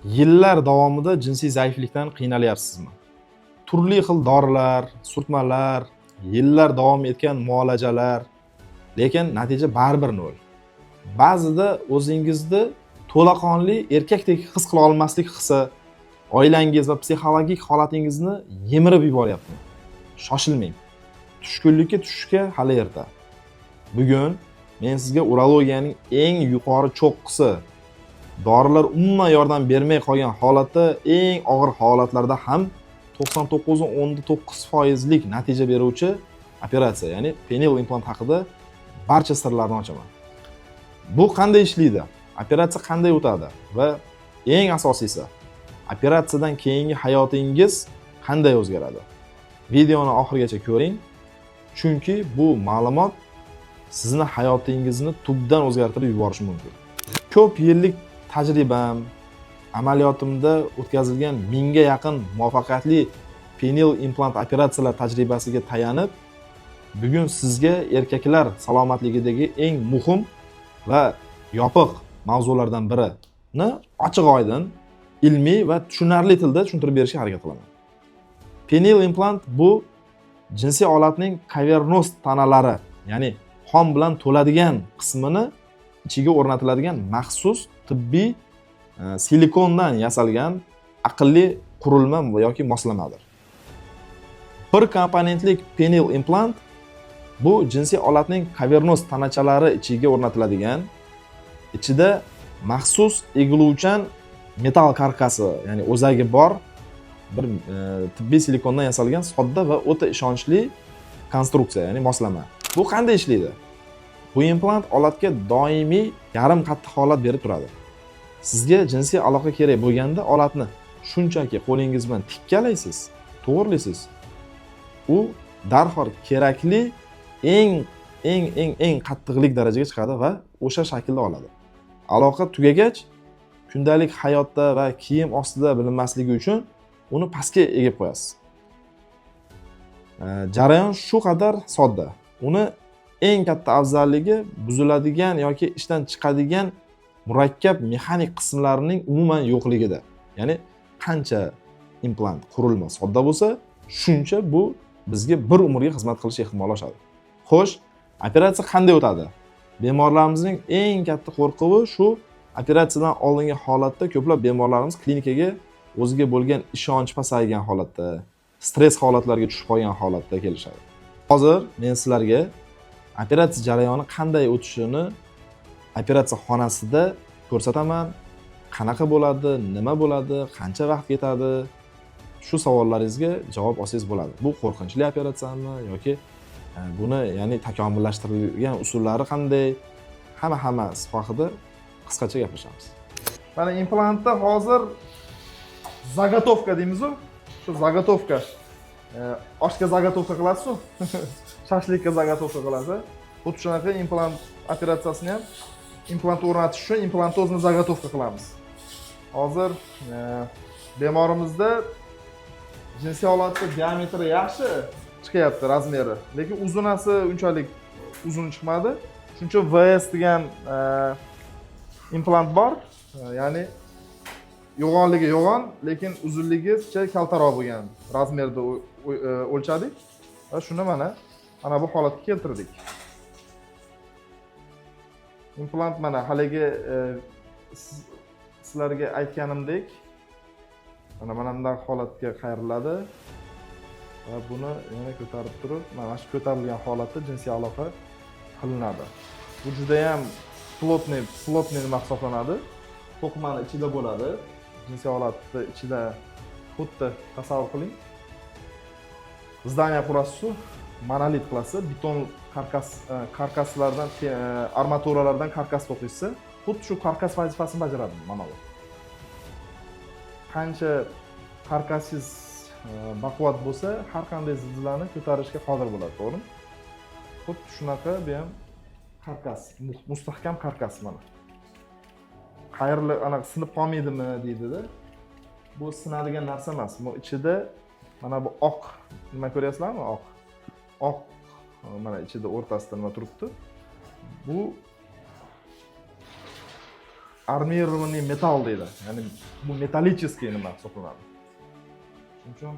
Yillar davomida jinsiy zaiflikdan qiynalyapsizmi? Turli xil dorilar, surtmalar, yillar davom etgan muolajalar, lekin natija baribir nol. Ba'zida o'zingizni to'laqonli erkakdek his qila olmaslik hissi oilangiz va psixologik holatingizni yemirib yuboryapti. Shoshilmang. Tushkunlikka tushishga hali erta. Bugun men sizga urologiyaning eng yuqori cho'qqisi, dorilar umuman yordam bermay qolgan holatda eng og'ir holatlarda ham 99.9% natija beruvchi operatsiya, ya'ni penil implant haqida barcha sirlarni ochaman. Bu qanday ishlaydi? Operatsiya qanday o'tadi va eng asosiysi, operatsiyadan keyingi hayotingiz qanday o'zgaradi? Videoni oxirigacha ko'ring, chunki bu ma'lumot sizni hayotingizni tubdan o'zgartirib yuborishi mumkin. Ko'p yillik tajribam, amaliyotimda o'tkazilgan 1000 ga yaqin muvaffaqiyatli penil implant operatsiyalar tajribasiga tayanib, bugun sizga erkaklar salomatligidagi eng muhim va yopiq mavzulardan birini ochiq-oydin, ilmiy va tushunarli tilda tushuntirib berishga harakat qilaman. Penil implant bu jinsiy olatning kavernos tanalari, ya'ni xom bilan to'ladigan qismini ichiga o'rnatiladigan maxsus tibbiy silikondan yasalgan aqlli qurilma yoki moslamadir. Bir komponentlik penil implant bu jinsiy olatning kavernos tanachalari ichiga o'rnatiladigan, ichida maxsus egiluvchan metal karkasi, ya'ni o'zagi bor bir tibbiy silikondan yasalgan sodda va o'ta ishonchli konstruksiya, ya'ni moslama. Bu qanday ishlaydi? Bu implant olatga doimiy yarim qattiq holat berib turadi. Sizga jinsiy aloqa kerak bo'lganda olatni shunchaki qo'lingiz bilan tikkalaysiz, to'g'rilaysiz. U darhol kerakli eng qattiqlik darajaga chiqadi va o'sha shaklda oladi. Aloqa tugagach, kundalik hayotda va kiyim ostida bilinmasligi uchun uni pastga egib qo'yasiz. Jarayon shu qadar sodda. Uni eng katta afzalligi buziladigan yoki ishdan chiqadigan murakkab mexanik qismlarining umuman yo'qligida. Ya'ni qancha implant qurilma sodda bo'lsa, shuncha bu bizga bir umrga xizmat qilish ehtimoli oshadi. Xo'sh, operatsiya qanday o'tadi? Bemorlarimizning eng katta qo'rquvi shu operatsiyadan oldingi holatda ko'plab bemorlarimiz klinikaga o'ziga bo'lgan ishonch pasaygan holatda, stress holatlarga tushib qolgan holatda kelishadi. Hozir men sizlarga operatsiya jarayoni qanday o'tishini operatsiya xonasida ko'rsataman. Qanaqa bo'ladi, nima bo'ladi, qancha vaqt ketadi? Shu savollaringizga javob olsangiz bo'ladi. Bu qo'rqinchli operatsiyami yoki buni, ya'ni takomillashtirilgan usullari qanday? Hamma haqida qisqacha gaplashamiz. Mana implantda hozir zagotovka deymiz-ku. Shu zagotovka. Oshga zagotovka qilasiz-ku. Shashlikka zagotovka qilasiz. Xuddi shunaqa implant operatsiyasini ham implant o'rnatish uchun implantozni zagotovka qilamiz. Hozir bemorimizda jinsiy holatda diametri yaxshi chiqyapti, razmeri, lekin uzunasi unchalik uzun chiqmadi. Shuning uchun VS degan implant bor, ya'ni yo'g'onligi yo'g'on, lekin uzunligicha kaltaroq bo'lgan razmerda o'lchadik va shuni mana bu holatga keltirdik. Implant mana haligi sizlarga aytganimdek mana bunday holatga qayriladi va buni yana ko'tarib turib, mana shu ko'tarilgan holatda jinsiy aloqa qilinadi. Bu juda ham plotniy nima hisoblanadi. To'qimani ichida bo'ladi. Jinsiy holatda ichida xuddi tasavvur qiling. Zdaniya qurasiz, monolit qilasiz, beton karkaslardan, armaturalardan karkas to'qiysiz. Xuddi shu karkas vazifasini bajaradi mana bu. Qancha karkasingiz baquvvat bo'lsa, har qanday zilzilani ko'tarishga qodir bo'ladi, to'g'rimi? Xuddi shunaqa bu ham karkas, mustahkam karkas mana. Qayerli sinib qolmaydimi deydi-da. Bu sinadigan narsa emas. Bu ichida mana bu oq nima ko'ryapsizlarmi? Oq mana ichida o'rtasida nima turibdi? Bu armirованный metal deydi. Ya'ni bu metallический nima hisoblanadi. Shuning uchun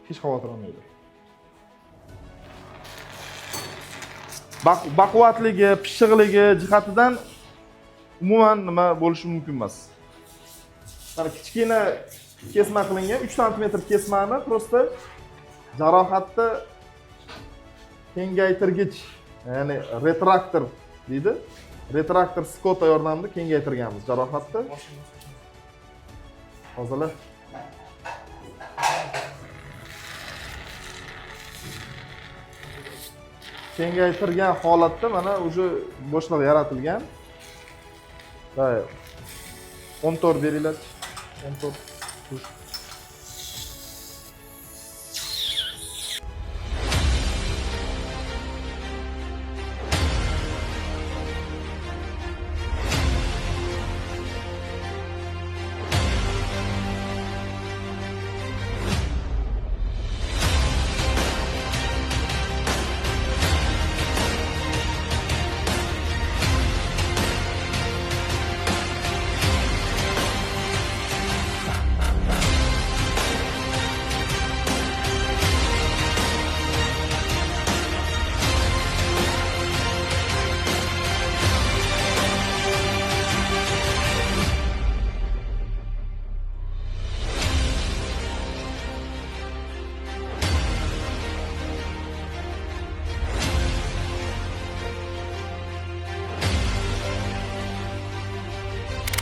hech xavotir olmaydi. Baquvvatligi, pishiqligi jihatidan umuman nima bo'lishi mumkin emas. Mana kichkina kesma qilingan 3 sm kesmani prosta jarohatni kengaytirgich, ya'ni retraktor deydi. Retraktor skota yordamida kengaytirganmiz jarohatni. Hozirlar kengaytirgan holatda mana o'sha bo'shliq yaratilgan. Va 14 beringlar. 14.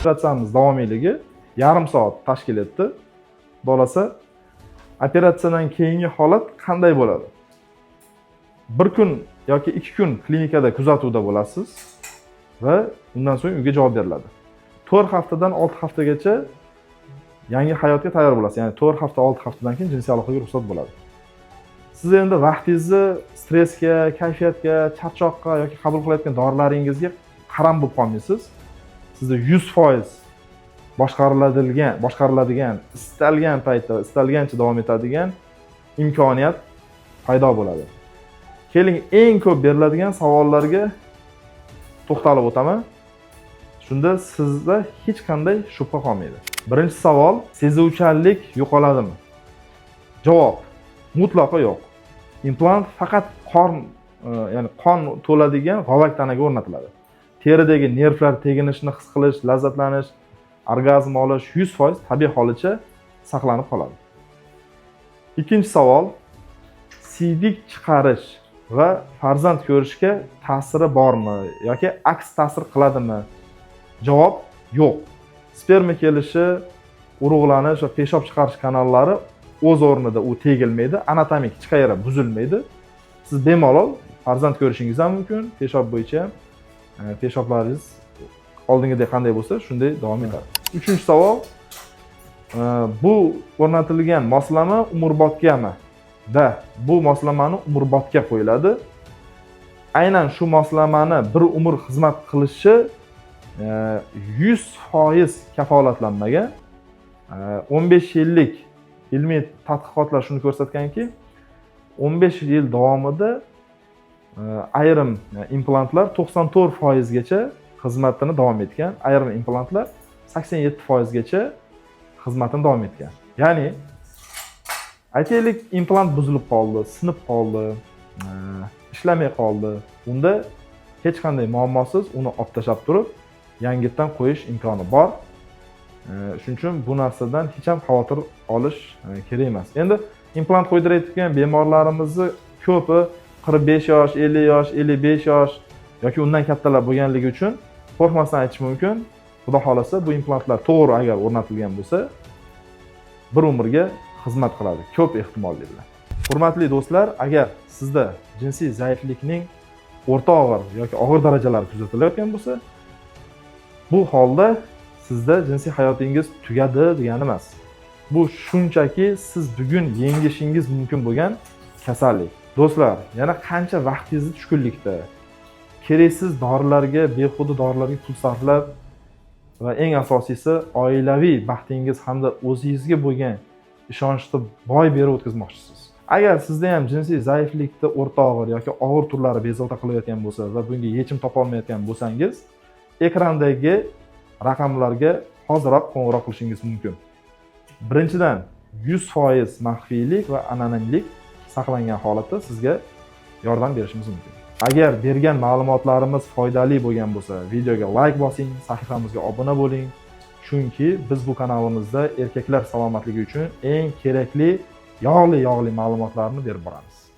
Operatsiyamiz davomiyligi yarim soat tashkil etdi. Bo'lasa, operatsiyadan keyingi holat qanday bo'ladi? Bir kun yoki 2 kun klinikada kuzatuvda bo'lasiz va undan so'ng uyga javob beriladi. 4 haftadan 6 haftagacha yangi hayotga tayyor bo'lasiz. Ya'ni 4 hafta 6 haftadan keyin jinsiy aloqaga ruxsat bo'ladi. Siz endi vaqtingizni stressga, kayfiyatga, charchoqqa yoki qabul qilayotgan dorilaringizga qaram bo'lib qolmaysiz. Sizda 100% boshqariladigan, istalgan paytda, istalgancha davom etadigan imkoniyat paydo bo'ladi. Keling, eng ko'p beriladigan savollarga to'xtalib o'taman. Shunda sizda hech qanday shubha qolmaydi. Birinchi savol, sezuvchanlik yo'qoladimi? Javob: mutlaqo yo'q. Implant faqat ya'ni qon to'ladigan g'ovak tanaga o'rnatiladi. Teridagi nervlar teginishni his qilish, lazzatlanish, orgazm olish 100% tabiiy holicha saqlanib qoladi. Ikkinchi savol, siydik chiqarish va farzand ko'rishga ta'siri bormi yoki aks ta'sir qiladimi? Javob: yo'q. Sperma kelishi, urug'lanish va peshob chiqarish kanallari o'z o'rnida u tegilmaydi, anatomik hech qayerda buzilmaydi. Siz bemalol farzand ko'rishingiz ham mumkin, peshob bo'yicha peshoblaringiz oldingidek qanday bo'lsa, shunday davom etadi. Uchinchi savol, bu o'rnatilgan moslama umrbodgami? Bu moslamani umrbodga qo'yiladi. Aynan shu moslamani bir umr xizmat qilishi 100% kafolatlanmagan. 15 yillik ilmiy tadqiqotlar shuni ko'rsatganki, 15 yil davomida ayrim implantlar 94% gacha xizmatini davom etgan, ayrim implantlar 87% gacha xizmatini davom etgan. Ya'ni aytaylik, implant buzilib qoldi, sinib qoldi, ishlamay qoldi. Unda hech qanday muammosiz uni olib tashlab turib, yangitdan qo'yish imkoni bor. Shuning uchun bu narsadan hech ham xavotir olish kerak emas. Endi implant qo'ydirayotgan bemorlarimizni ko'pi 45 yosh, 50 yosh, 55 yosh yoki undan kattalar bo'lganligi uchun qo'rqmasdan aytish mumkin. Xudo xolasa bu implantlar to'g'ri agar o'rnatilgan bo'lsa, bir umrga xizmat qiladi, ko'p ehtimolli bilan. Hurmatli do'stlar, agar sizda jinsiy zaiflikning o'rta og'ir yoki og'ir darajalari kuzatilayotgan bo'lsa, bu holda sizda jinsiy hayotingiz tugadi degani emas. Bu shunchaki siz bugun yengishingiz mumkin bo'lgan kasallik. Do'stlar, yana qancha vaqtingizni tushkunlikda, keraksiz dorilarga, behuda dorilarga pul sarflab va eng asosiysi oilaviy baxtingiz hamda o'zingizga bo'lgan ishonchni boy berib o'tkazmoqchisiz. Agar sizda ham jinsiy zaiflikni o'rta og'ir yoki og'ir turlari bezovta qilayotgan bo'lsa va bunga yechim topa olmayotgan bo'lsangiz, ekrandagi raqamlarga hoziroq qo'ng'iroq qilishingiz mumkin. Birinchidan, 100% maxfiylik va anonimlik saqlangan holatda sizga yordam berishimiz mumkin. Agar bergan ma'lumotlarimiz foydali bo'lgan bo'lsa, videoga like bosing, sahifamizga obuna bo'ling. Chunki biz bu kanalimizda erkaklar salomatligi uchun eng kerakli yog'li ma'lumotlarni berib boramiz.